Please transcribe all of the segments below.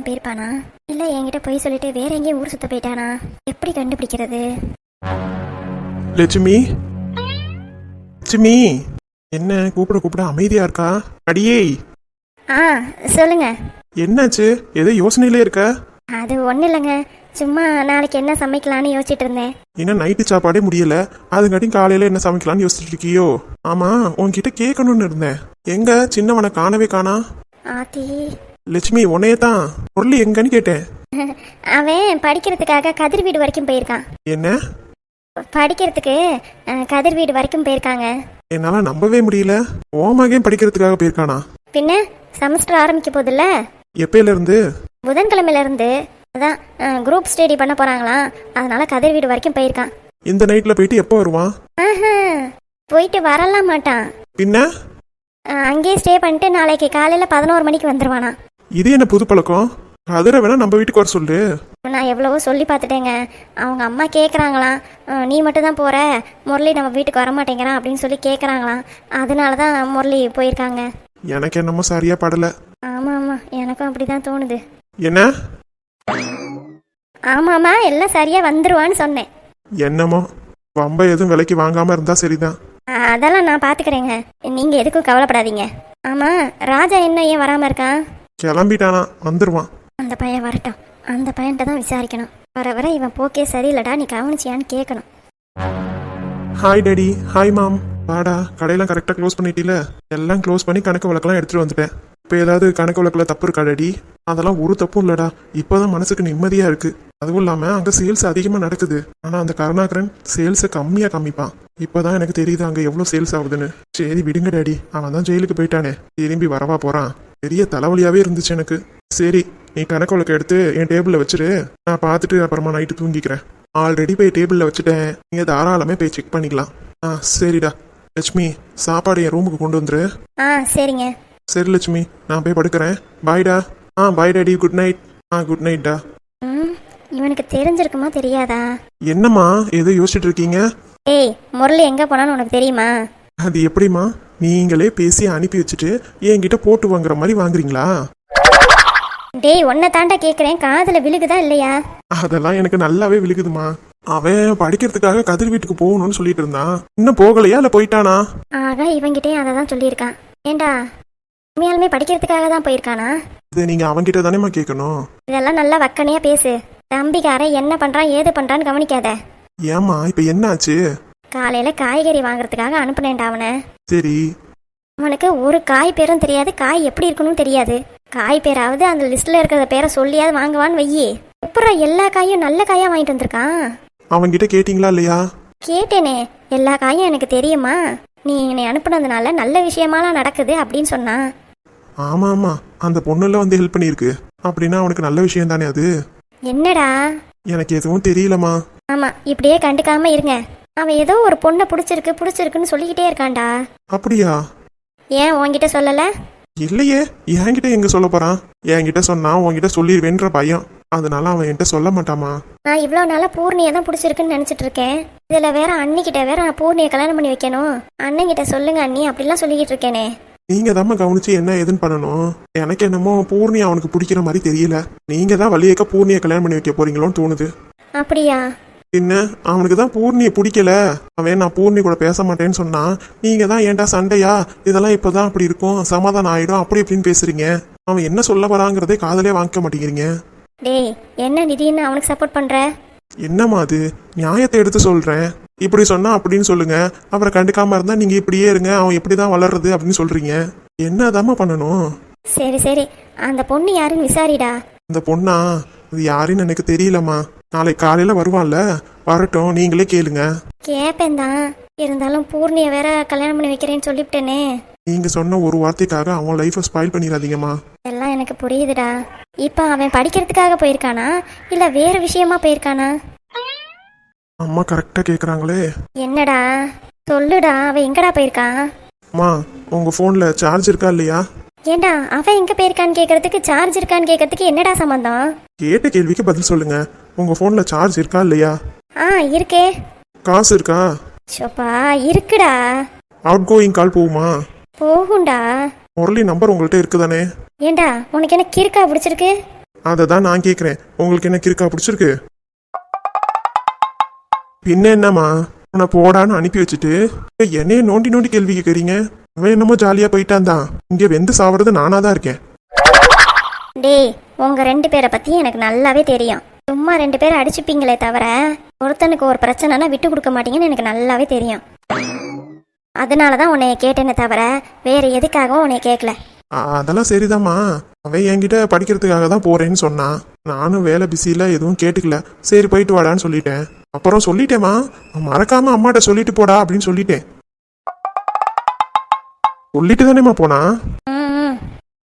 போயிருப்பானா? இல்ல என்கிட்ட போய் சொல்லிட்டு வேற எங்கேயும் ஊர் சுத்த போயிட்டானா? எப்படி கண்டுபிடிக்கிறது? லட்சுமி, லட்சுமி, என்ன கூப்பிட அமைதியா இருக்கா? அடியே, ஆ சொல்லுங்க. என்னாச்சு? ஏதோ யோசனையிலே இருக்க? அது ஒன்றும் இல்லைங்க, சும்மா நாளைக்கு என்ன சமைக்கலான்னு யோசிச்சுட்டு இருந்தேன். இன்னும் நைட்டு சாப்பாடே முடியல, அதுங்காட்டி காலையில என்ன சமைக்கலாம்னு யோசிச்சுட்டு இருக்கியோ? ஆமா, உன்கிட்ட கேட்கணும்னு இருந்தேன். எங்க சின்னவனை காணவே காணா? ஆத்தி, லட்சுமி, உன்னையே தான். பொருள் எங்கன்னு கேட்டேன். அவன் படிக்கிறதுக்காக கதிர் வீடு வரைக்கும் போயிருக்கான். என்ன? படிக்கிறதுக்கு கதிர் வீடு வரைக்கும் போயிருக்காங்க. என்னால நம்பவே முடியல. ஓமாகே படிக்கிறதுக்காக போயிருக்கானா? பின்ன செமஸ்டர் ஆரம்பிக்க போதில்ல, எப்பயில இருந்து? புதன்கிழமையில இருந்து. அதான் குரூப் ஸ்டடி பண்ண போறாங்களாம், அதனால கதிர் வீடு வரைக்கும் போயிருக்கான். இந்த நைட்ல போயிட்டு எப்போ வருவான்? போயிட்டு வரலாம் மாட்டான். பின்ன அங்கேயே ஸ்டே பண்ணிட்டு நாளைக்கு காலையில 11 மணிக்கு வந்துருவானா. இது என்ன புது பழக்கம்? அதிர வேணா நம்ம வீட்டுக்கு வர சொல்லு. நான் எவ்வளவோ சொல்லி பார்த்துட்டேங்க. அவங்க அம்மா கேட்குறாங்களாம், நீ மட்டும் தான் போகிற, முரளி நம்ம வீட்டுக்கு வரமாட்டேங்கிறான் அப்படின்னு சொல்லி கேட்குறாங்களாம். அதனால தான் முரளி போயிருக்காங்க. எனக்கு என்னமோ சரியா படல. ஆமாம் ஆமாம், எனக்கும் அப்படி தான் தோணுது. என்ன? ஆமாம்மா, எல்லாம் சரியாக வந்துருவான்னு சொன்னேன். என்னமோ வம்ப எதுவும் விலைக்கு வாங்காம இருந்தா சரிதான். அதெல்லாம் நான் பார்த்துக்கிறேங்க, நீங்கள் எதுக்கும் கவலைப்படாதீங்க. ஆமாம், ராஜா என்ன ஏன் வராமல் இருக்கான்? கிளம்பிட்டானா? வந்துருவான். அந்த பையன் வரட்டும், அந்த பையன்கிட்ட தான் விசாரிக்கணும். வர வர இவன் போக்கே சரியில்லடா, நீ கவனிச்சியான்னு கேட்கணும். Hi daddy, hi mom. வாடா, கடையெல்லாம் கரெக்டாக க்ளோஸ் பண்ணிட்டீல? எல்லாம் க்ளோஸ் பண்ணி கணக்கு விளக்கெல்லாம் எடுத்துட்டு வந்துட்டேன். இப்போ ஏதாவது கணக்கு விளக்கில் தப்பு இருக்கா டாடி? அதெல்லாம் ஒரு தப்பும் இல்லடா. இப்போதான் மனசுக்கு நிம்மதியா இருக்கு. அதுவும் இல்லாமல் அங்கே சேல்ஸ் அதிகமாக நடக்குது. ஆனால் அந்த கருணாகரன் சேல்ஸை கம்மியாக காமிப்பான். இப்போதான் எனக்கு தெரியுது அங்கே எவ்வளோ சேல்ஸ் ஆகுதுன்னு. சரி விடுங்க டாடி, அவன் தான் ஜெயிலுக்கு போயிட்டானே, திரும்பி வரவா போறான்? பெரிய தலைவலியாவே இருந்துச்சு எனக்கு. சரி, நீ கணக்கு விளக்க எடுத்து என் டேபிளில் வச்சுரு, நான் பார்த்துட்டு அப்புறமா நைட்டு தூங்கிக்கிறேன். ஆல்ரெடி போய் டேபிளில் வச்சுட்டேன், நீங்கள் தாராளமே போய் செக் பண்ணிக்கலாம். சரிடா. லட்சுமி, சாப்பாடு என் ரூமுக்கு கொண்டு வந்துரு. சரிங்க. சரி லட்சுமி, நான் போய் படுக்கிறேன். பாய்டா. Bye daddy, good night. Good நைட்டா. இவனுக்கு தெரிஞ்சிருக்குமா தெரியாதா? என்னம்மா ஏதோ யோசிச்சுட்டு இருக்கீங்க? ஏய், முரளி எங்கே போனான்னு உனக்கு தெரியுமா? அது எப்படிம்மா? நீங்களே பேசி அனுப்பி வச்சுட்டு என்கிட்ட போட்டு வாங்குற மாதிரி வாங்குறீங்களா? டேய், உன்னை தாண்டா கேட்குறேன், காதில் விழுகுதா இல்லையா? அதெல்லாம் எனக்கு நல்லாவே விழுகுதுமா. அவன் படிக்கிறதுக்காக கதிர் வீட்டுக்கு போகணும்னு சொல்லிட்டு இருந்தான். இன்னும் போகலையா இல்ல போயிட்டானா? ஆக இவங்கிட்டே அதை தான் சொல்லியிருக்கான். ஏண்டா, உண்மையாலுமே படிக்கிறதுக்காக தான் போயிருக்கானா? இதை நீங்க அவன்கிட்ட தானேம்மா கேட்கணும். இதெல்லாம் நல்லா வக்கனையா பேசு. தம்பிக்காரன் என்ன பண்றான் ஏது பண்றான்னு கவனிக்காத. ஏமா இப்ப என்ன ஆச்சு? காலையில காய்கறி வாங்குறதுக்காக அனுப்புனேன்டா அவனை. சரி. அவனுக்கு ஒரு காய் பேரும் தெரியாது, காய் எப்படி இருக்கணும்னு தெரியாது. காய் பேராவது அந்த லிஸ்ட்ல இருக்கிற பேரை சொல்லியாவது வாங்குவான்னு வையி. அப்புறம் எல்லா காயும் நல்ல காயா வாங்கிட்டு வந்திருக்கான். அவன்கிட்ட கேட்டீங்களா இல்லையா? கேட்டேனே, எல்லா காயும் எனக்கு தெரியுமா, நீ என்னை அனுப்புனதுனால நல்ல விஷயமாலாம் நடக்குது அப்படின்னு சொன்னான். ஆமா ஆமா, அந்த பொண்ணுல வந்து ஹெல்ப் பண்ணிருக்கு அப்படின்னா அவனுக்கு நல்ல விஷயம் தானே அது. என்னடா? எனக்கு எதுவும் தெரியலமா. ஆமா, இப்படியே கண்டுக்காம இருங்க. அவன் ஏதோ ஒரு பொண்ணை பிடிச்சிருக்குன்னு சொல்லிக்கிட்டே இருக்கான்டா. அப்படியா? ஏன் உன்கிட்ட சொல்லல? இல்லையே, என்கிட்ட எங்க சொல்ல போறான்? என்கிட்ட சொன்னா உன்கிட்ட சொல்லிடுவேன்ற பயம், அதனால அவன் என்கிட்ட சொல்ல மாட்டாமா. நான் இவ்வளோ நாளாக பூர்ணியை தான் பிடிச்சிருக்குன்னு நினச்சிட்டு இருக்கேன். இதில் வேற அண்ணிக்கிட்ட வேற நான் பூர்ணியை கல்யாணம் பண்ணி வைக்கணும், அண்ணங்கிட்ட சொல்லுங்க அண்ணி அப்படிலாம் சொல்லிக்கிட்டு இருக்கேனே. நீங்க தான் கவனிச்சு என்ன ஏதுன்னு பண்ணணும். எனக்கு என்னமோ பூர்ணி அவனுக்கு பிடிக்கிற மாதிரி தெரியல. நீங்க தான் வழியேக்க பூர்ணியை கல்யாணம் பண்ணி வைக்க போறீங்களோன்னு தோணுது. அப்படியா? என்ன, அவனுக்கு தான் பூர்ணியை பிடிக்கல. அவன் நான் பூர்ணி கூட பேச மாட்டேன்னு சொன்னா, நீங்க தான் ஏன்டா சண்டையா, இதெல்லாம் இப்பதான் அப்படி இருக்கும், சமாதானம் ஆயிடும் அப்படி இப்படின்னு பேசுறீங்க. அவன் என்ன சொல்ல வராங்கிறதே காதலே வாங்க மாட்டேங்கிறீங்க. டேய், என்ன திடீர்னு அவனுக்கு சப்போர்ட் பண்ற? என்னம்மா அது? நியாயத்தை எடுத்து சொல்றேன். இப்படி சொன்னா அப்படின்னு சொல்லுங்க, அப்புறம் கண்டுக்காம இருந்தா நீங்க இப்படியே இருங்க, அவன் எப்படிதான் வளர்றது அப்படின்னு சொல்றீங்க. என்னதாம்மா பண்ணணும்? சரி சரி, அந்த பொண்ணு யாருன்னு விசாரிடா. அந்த பொண்ணா? அது யாருன்னு எனக்கு தெரியலம்மா. நாளைக்கு காலையில வருவான்ல, வரட்டும், நீங்களே கேளுங்க. கேப்பேன் தான், இருந்தாலும் பூர்ணியை வேற கல்யாணம் பண்ணி வைக்கிறேன்னு சொல்லிவிட்டேனே. நீங்க சொன்ன ஒரு வார்த்தைக்காக அவன் லைஃபை ஸ்பாயில் பண்ணிடாதீங்கம்மா. எல்லாம் எனக்கு புரியுதுடா. இப்ப அவன் படிக்கிறதுக்காக போயிருக்கானா இல்ல வேற விஷயமா போயிருக்கானா? அம்மா கரெக்டா கேக்குறாங்களே. என்னடா சொல்லுடா, அவன் எங்கடா போயிருக்கான்? அம்மா, உங்க போன்ல சார்ஜ் இருக்கா இல்லையா? ஏண்டா, அவன் எங்க போயிருக்கான்னு கேக்குறதுக்கு சார்ஜ் இருக்கான்னு கேக்குறதுக்கு என்னடா சம்பந்தம்? கேட்ட கேள்விக்கு பதில் சொல்லுங்க. உங்க போன்ல சார்ஜ் இருக்கா இல்லையா? இருக்கே. காசு இருக்கா? சோப்பா, இருக்குடா. அவுட் கோயிங் கால் போகுமா? போகும்டா. முரளி நம்பர் உங்கள்கிட்ட இருக்குதானே? ஏண்டா, உனக்கு என்ன கிறுக்கா பிடிச்சிருக்கு? அதை தான் நான் கேட்குறேன். உங்களுக்கு என்ன கிறுக்கா பிடிச்சிருக்கு? பின்ன என்னம்மா, உன்னை போடான்னு அனுப்பி வச்சுட்டு என்னைய நோண்டி நோண்டி கேள்வி கேட்குறீங்க. அவன் என்னமோ ஜாலியாக போயிட்டான் தான். இங்கே வெந்து சாவறது நானாக தான் இருக்கேன். டேய், உங்க 2 பேரை பத்தி எனக்கு நல்லாவே தெரியும். சும்மா 2 பேரை அடிச்சுப்பீங்களே தவிர ஒருத்தனுக்கு ஒரு பிரச்சனைனா விட்டு கொடுக்க மாட்டீங்கன்னு எனக்கு நல்லாவே தெரியும். அதனால தான் உன்னைய கேட்டேனே தவிர வேற எதுக்காகவும் உன்னைய கேட்கல. அதெல்லாம் சரிதாம்மா. அவன் என்கிட்ட படிக்கிறதுக்காக தான் போறேன்னு சொன்னான். நானும் வேலை பிஸியில் எதுவும் கேட்டுக்கல. சரி போயிட்டு வாடான்னு சொல்லிட்டேன். அப்புறம் சொல்லிட்டேம்மா, மறக்காம அம்மாட்ட சொல்லிட்டு போடா அப்படின்னு சொல்லிட்டேன். சொல்லிட்டு தானேம்மா போனா.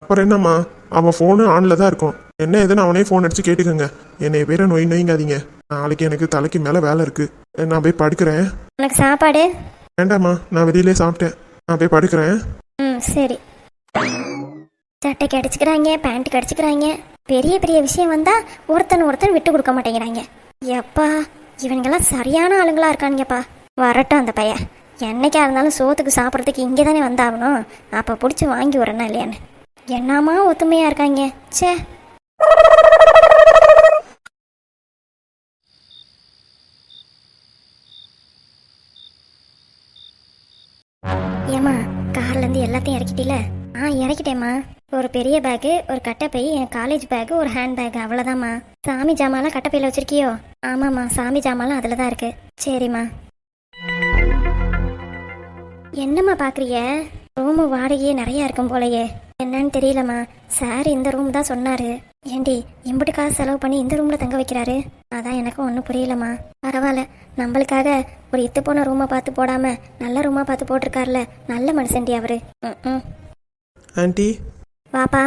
அப்புறம் என்னம்மா, அவன் ஃபோனு ஆன்ல தான் இருக்கும். என்ன எதுன்னு அவனே ஃபோன் அடிச்சு கேட்டுக்கோங்க. என்னைய பேரை நொய்ங்காதீங்க. நாளைக்கு எனக்கு தலைக்கு மேலே வேலை இருக்கு. நான் போய் படுக்கிறேன். உனக்கு சாப்பாடு வேண்டாம்மா, நான் வெளியிலே சாப்பிட்டேன். நான் போய் படுக்கிறேன். சரி. சட்டைக்கு அடிச்சுக்கிறாங்க, பேண்ட்டுக்கு அடிச்சுக்கிறாங்க. பெரிய பெரிய விஷயம் வந்தா ஒருத்தன் விட்டு கொடுக்க மாட்டேங்கிறாங்க. எப்பா, இவனுங்கெல்லாம் சரியான ஆளுங்களா இருக்கானுங்கப்பா. வரட்டும் அந்த பையன். என்னைக்கா இருந்தாலும் சோத்துக்கு சாப்பிட்றதுக்கு இங்கே தானே வந்தாகணும். அப்போ பிடிச்சி வாங்கி வரணும் இல்லையான்னு. என்னமா ஒத்துமையா இருக்காங்க. சே, ஏமா கார்லேருந்து எல்லாத்தையும் இறக்கிட்டீல? இறக்கிட்டேம்மா. ஒரு பெரிய பேக்கு, ஒரு கட்டைப்பை, என் காலேஜ் பேக்கு, ஒரு ஹேண்ட் பேக், அவ்வளோதாம்மா. சாமி ஜாமான்லாம் கட்டைப்பையில் வச்சிருக்கியோ? ஆமாம்மா, சாமி ஜாமான்லாம் அதில் தான் இருக்கு. சரிம்மா. என்னம்மா பார்க்குறிய? ரூமு வாடகையே நிறையா இருக்கும் போலையே. என்னன்னு தெரியலம்மா. சார் இந்த ரூம் தான் சொன்னார். ஏண்டி இம்புட்டு காசு செலவு பண்ணி இந்த ரூமில் தங்க வைக்கிறாரு? அதான் எனக்கும் ஒன்றும் புரியலம்மா. பரவாயில்ல, நம்மளுக்காக ஒரு இத்து போன ரூமை பார்த்து போடாமல் நல்ல ரூமாக பார்த்து போட்டிருக்காருல. நல்ல மனுஷன்டி அவரு. ஆண்டி, வாப்பா.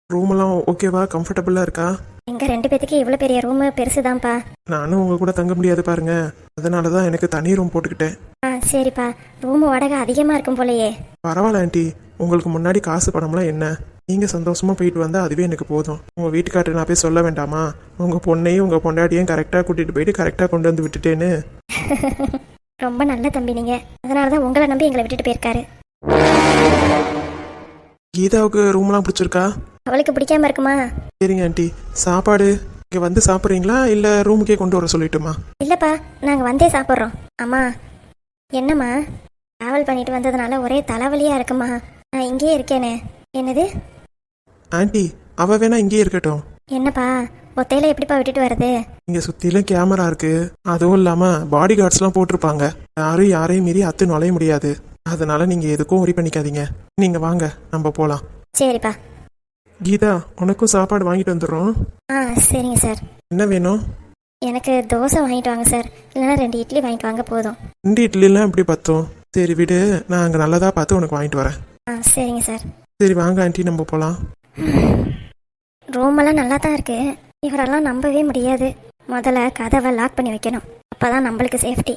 ரூமெல்லாம் ஓகேவா? கம்ஃபர்டபுளாக இருக்கா? எங்கள் 2 பேத்துக்கு இவ்வளோ பெரிய ரூமு பெருசுதான்ப்பா. நானும் உங்கள் கூட தங்க முடியாது பாருங்க. அதனால தான் எனக்கு தனி ரூம் போட்டுக்கிட்டேன். சரிப்பா. ரூமு வாடகை அதிகமாக இருக்கும் போலையே. பரவாயில்ல ஆண்டி, உங்களுக்கு முன்னாடி காசு பணம்லாம் என்ன? நீங்கள் சந்தோஷமாக போயிட்டு வந்தால் அதுவே எனக்கு போதும். உங்கள் வீட்டுக்கார்ட்ட நான் போய் சொல்ல வேண்டாமா? உங்கள் பொண்ணையும் உங்கள் பொண்டாட்டியும் கரெக்டாக கூட்டிகிட்டு போயிட்டு கரெக்டாக கொண்டு வந்து விட்டுட்டேன்னு. ரொம்ப நல்ல தம்பி நீங்கள். அதனால தான் உங்களை நம்பி எங்களை விட்டுட்டு போயிருக்காரு. கீதாவுக்கு ரூம்லாம் பிடிச்சிருக்கா? அவளுக்கு பிடிக்காம இருக்குமா? சரிங்க ஆண்டி. சாப்பாடு இங்கே வந்து சாப்பிட்றீங்களா இல்லை ரூமுக்கே கொண்டு வர சொல்லிட்டுமா? இல்லைப்பா, நாங்கள் வந்தே சாப்பிட்றோம். அம்மா, என்னம்மா ட்ராவல் பண்ணிட்டு வந்ததுனால ஒரே தலைவலியாக இருக்குமா? நான் இங்கேயே இருக்கேனே. என்னது ஆண்டி, அவ வேணா இங்கேயே இருக்கட்டும். என்னப்பா, ஒத்தையில எப்படிப்பா விட்டுட்டு வருது? இங்கே சுற்றிலும் கேமரா இருக்கு. அதுவும் இல்லாமல் பாடி கார்ட்ஸ்லாம் போட்டிருப்பாங்க. யாரும் யாரையும் மீறி அத்து நுழைய முடியாது. அதனால நீங்கள் எதுக்கும் ஒரி பண்ணிக்காதீங்க. நீங்கள் வாங்க, நம்ம போகலாம். சரிப்பா. கீதா, உனக்கும் சாப்பாடு வாங்கிட்டு வந்துடுறோம். சரிங்க சார். என்ன வேணும்? எனக்கு தோசை வாங்கிட்டு வாங்க சார். இல்லைன்னா 2 இட்லி வாங்கிட்டு வாங்க போதும். 2 இட்லிலாம் எப்படி பத்தும்? சரி விடு, நான் அங்கே நல்லதாக பார்த்து உனக்கு வாங்கிட்டு வரேன். சரிங்க சார். சரி வாங்க ஆண்டி, நம்ம போகலாம். ரூமெல்லாம் நல்லா தான் இருக்கு. இவரெல்லாம் நம்பவே முடியாது. முதல்ல கதவை லாக் பண்ணி வைக்கணும். அப்போதான் நம்மளுக்கு சேஃப்டி.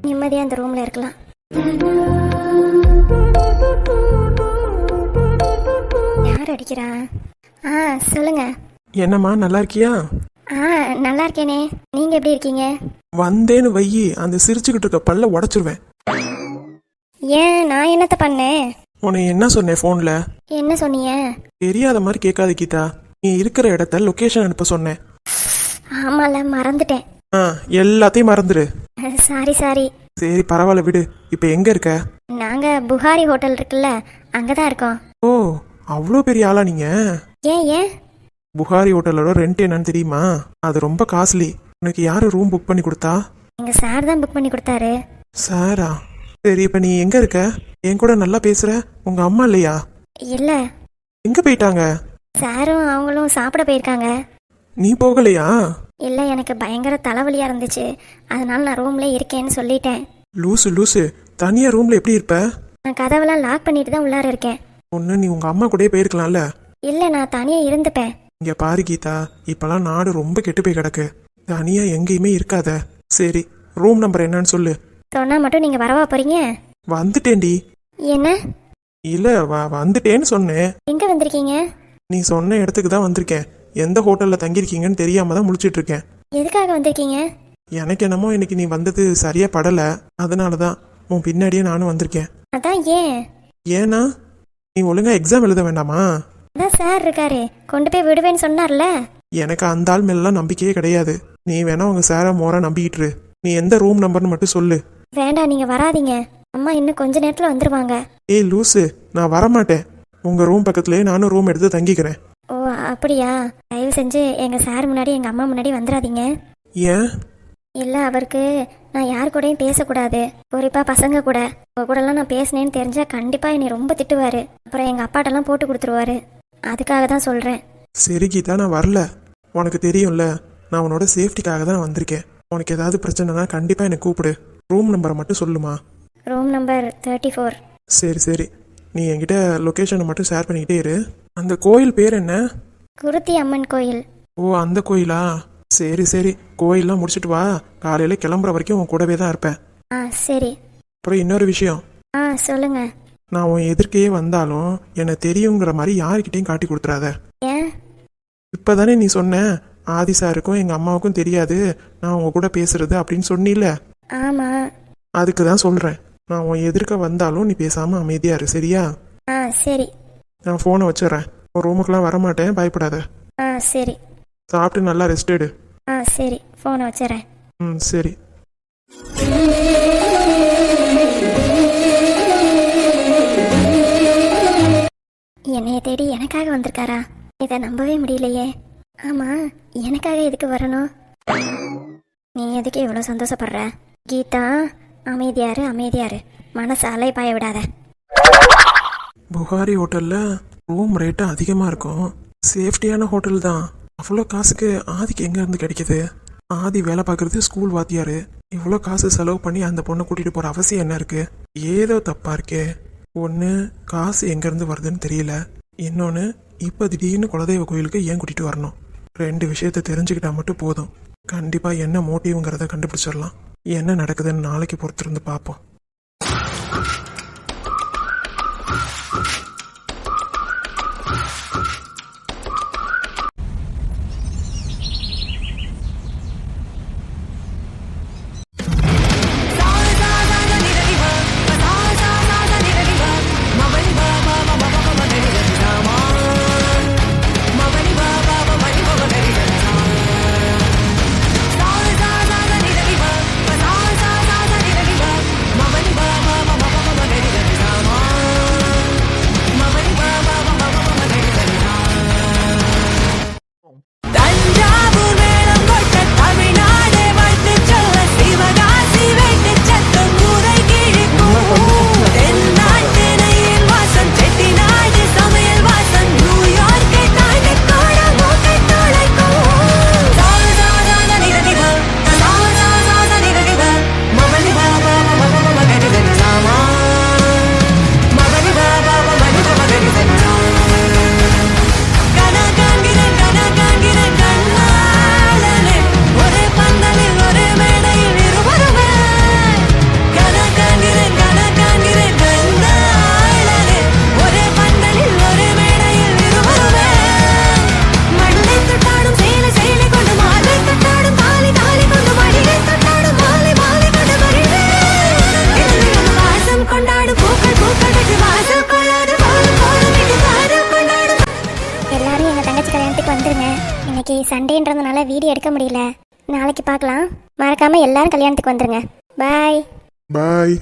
நிம்மதியாக அந்த ரூமில் இருக்கலாம். யார் அடிக்கிறா? சொல்லுங்க. என்னம்மா, நல்லா இருக்கியா? நல்லா இருக்கேனே. நீங்க எப்படி இருக்கீங்க? வந்தேன்னு வையி, அந்த சிரிச்சுக்கிட்டு இருக்க பல்ல உடைச்சிருவேன். ஏன், நான் என்னத்த பண்ணேன்? உன்னை என்ன சொன்னேன் ஃபோன்ல? என்ன சொன்னீங்க? தெரியாத மாதிரி கேட்காத கீதா. நீ இருக்கிற இடத்த லொகேஷன் அனுப்ப சொன்னேன். ஆமால, மறந்துட்டேன். எல்லாத்தையும் மறந்துடு. சாரி. சரி பரவாயில்ல விடு. இப்போ எங்க இருக்க? நாங்க புகாரி ஹோட்டல் இருக்குல்ல, அங்கதான் இருக்கோம். ஓ, அவ்வளோ பெரிய ஆளா நீங்க? ஏன்? புகாரி ஹோட்டலோட ரெண்ட் என்னன்னு தெரியுமா? அது ரொம்ப காஸ்ட்லி. உனக்கு யாரு ரூம் புக் பண்ணி கொடுத்தா? எங்க சார் தான் புக் பண்ணி கொடுத்தாரு. சாரா? சரி, இப்போ நீ எங்க இருக்க? என் கூட நல்லா பேசுற. உங்க அம்மா இல்லையா? இல்ல. எங்க போயிட்டாங்க? சாரும் அவங்களும் சாப்பிட போயிருக்காங்க. நீ போகலையா? இல்ல, எனக்கு பயங்கர தலைவலியா இருந்துச்சு. அதனால நான் ரூம்ல இருக்கேன்னு சொல்லிட்டேன். லூசு, தனியா ரூம்ல எப்படி இருப்ப? நான் கதவெல்லாம் லாக் பண்ணிட்டு தான் உள்ளார இருக்கேன். ஒன்று நீ உங்க அம்மா கூடயே போயிருக்கலாம்ல. இல்ல, நான் தனியா இருந்துப்பேன். இங்க பாரு கீதா, இப்பெல்லாம் நாடு ரொம்ப கெட்டு போய் கிடக்கு. தனியா எங்கேயுமே இருக்காத. சரி, ரூம் நம்பர் என்னன்னு சொல்லு. சொன்னா மட்டும் நீங்க வரவா போறீங்க? வந்துட்டேன்டி. என்ன? இல்ல, வந்துட்டேன்னு சொன்னேன். எங்க வந்திருக்கீங்க? நீ சொன்ன இடத்துக்கு தான் வந்திருக்கேன். எந்த ஹோட்டல்ல தங்கியிருக்கீங்கன்னு தெரியாம தான் முழிச்சிட்டு இருக்கேன். எதுக்காக வந்திருக்கீங்க? எனக்கு என்னமோ இன்னைக்கு நீ வந்தது சரியா படல. அதனாலதான் உன் பின்னாடியே நானும் வந்திருக்கேன். அதான். ஏன்? ஏன்னா நீ ஒழுங்கா எக்ஸாம் எழுத வேண்டாமா? அதான் சார் இருக்காரு, கொண்டு போய் விடுவேன்னு சொன்னார்ல. எனக்கு அந்த ஆள் மேலாம் நம்பிக்கையே கிடையாது. நீ வேணா உங்க சாரை மோரா நம்பிக்கிட்டு இரு. நீ எந்த ரூம் நம்பர்னு மட்டும் சொல்லு. வேண்டாம், நீங்கள் வராதீங்க. அம்மா இன்னும் கொஞ்ச நேரத்தில் வந்துடுவாங்க. ஏய் லூசு, நான் வரமாட்டேன். உங்க ரூம் பக்கத்துலேயே நானும் ரூம் எடுத்து தங்கிக்கிறேன். ஓ அப்படியா? தயவு செஞ்சு எங்கள் சார் முன்னாடி எங்கள் அம்மா முன்னாடி வந்துடாதீங்க. ஏன்? இல்லை, அவருக்கு நான் யார் கூடயும் பேசக்கூடாது, குறிப்பாக பசங்க கூட. உங்கள் கூடலாம் நான் பேசினேன்னு தெரிஞ்சால் கண்டிப்பாக என்னை ரொம்ப திட்டுவார். அப்புறம் எங்கள் அப்பாட்டெல்லாம் போட்டு கொடுத்துருவாரு. அதுக்காக தான் சொல்கிறேன். சரி கீதா, நான் வரல. உனக்கு தெரியும்ல, நான் உன்னோட சேஃப்டிக்காக தான் வந்திருக்கேன். உனக்கு ஏதாவது பிரச்சனைனா கண்டிப்பாக என்னை கூப்பிடு. ரூம் நம்பரை மட்டும் சொல்லுமா. Room number 34. சரி சரி, நீ என்கிட்ட லொக்கேஷனை மட்டும் ஷேர் பண்ணிக்கிட்டே இரு. அந்த கோயில் பேர் என்ன? குருத்தி அம்மன் கோயில். ஓ அந்த கோயிலா? சரி சரி, கோயிலெலாம் முடிச்சிட்டு வா. காலையில் கிளம்புற வரைக்கும் உன் கூடவே தான் இருப்பேன். ஆ சரி. அப்புறம் இன்னொரு விஷயம், சொல்லுங்க. நான் உன் எதிர்க்கையே வந்தாலும் என்னை தெரியுங்கிற மாதிரி யாருக்கிட்டையும் காட்டி கொடுத்துறாத. ஏன்? இப்போதானே நீ சொன்ன ஆதி சாருக்கும் எங்கள் அம்மாவுக்கும் தெரியாது நான் உங்க கூட பேசுறது அப்படின்னு சொன்னில. ஆமாம். அதுக்கு தான் சொல்கிறேன், நான் உன் எதிர்க்க வந்தாலும் நீ பேசாமல் அமைதியா இரு, சரியா? சரி. நான் ஃபோனை வச்சிடுறேன். உன் ரூமுக்கெலாம் வரமாட்டேன், பயப்படாத. சரி. சாப்பிட்டு நல்லா ரெஸ்ட் எடு. சரி, ஃபோனை வச்சிடுறேன். ம் சரி. என்னைய தேடி எனக்காக வந்திருக்காரா? இதை நம்பவே முடியலையே. ஆமாம், எனக்காக எதுக்கு வரணும்? நீ எதுக்கு இவ்வளோ சந்தோஷப்படுற? கீதா, அமைதியாரு அமைதியாரு, மனசு அலைப்பாய விடாத. புகாரி ஹோட்டலில் ரூம் ரேட்டு அதிகமாக இருக்கும். சேஃப்டியான ஹோட்டல் தான். அவ்வளோ காசுக்கு ஆதிக்கு எங்கேருந்து கிடைக்கிது? ஆதி வேலை பார்க்குறது ஸ்கூல் வாத்தியார். இவ்வளோ காசு செலவு பண்ணி அந்த பொண்ணை கூட்டிகிட்டு போகிற அவசியம் என்ன இருக்குது? ஏதோ தப்பாக இருக்கே. ஒன்று காசு எங்கேருந்து வருதுன்னு தெரியல, இன்னொன்று இப்போ திடீர்னு குலதெய்வ கோயிலுக்கு ஏன் கூட்டிகிட்டு வரணும்? ரெண்டு விஷயத்தை தெரிஞ்சுக்கிட்டா மட்டும் போதும். கண்டிப்பாக என்ன மோட்டிவ்ங்கிறத கண்டுபிடிச்சிடலாம். என்ன நடக்குதுன்னு நாளைக்கு பொறுத்திருந்து பார்ப்போம். சண்டேன்றதுனால வீடியோ எடுக்க முடியல. நாளைக்கு பார்க்கலாம். மறக்காம எல்லாரும் கல்யாணத்துக்கு வந்துருங்க. பாய் பாய்.